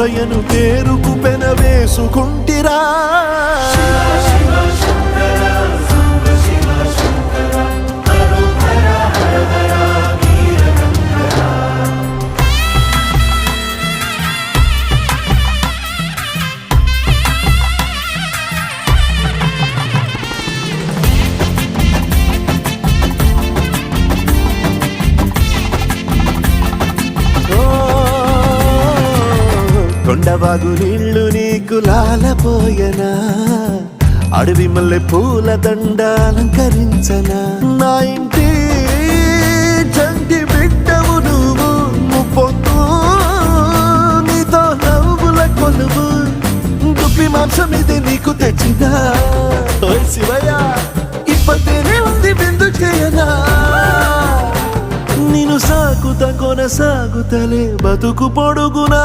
శివయ్యను పేరుకు పెన వేసుకుంటిరా. కొండవాగు నీళ్లు నీకు లాలపోయనా, అడవి మల్లె పూల దండ అలంకరించనా. నా ఇంటి చంటి బిడ్డవు నువ్వు, ముప్పొద్దు నీతో నవ్వుల కొలువు. దుప్పి మాంసం ఇది నీకు తెచ్చినా, ఓయ్ శివయ్య ఇప్పటినే ఉంది బిందు చేయనా. నేను సాగుతా కొనసాగుతలే బతుకు పొడుగునా.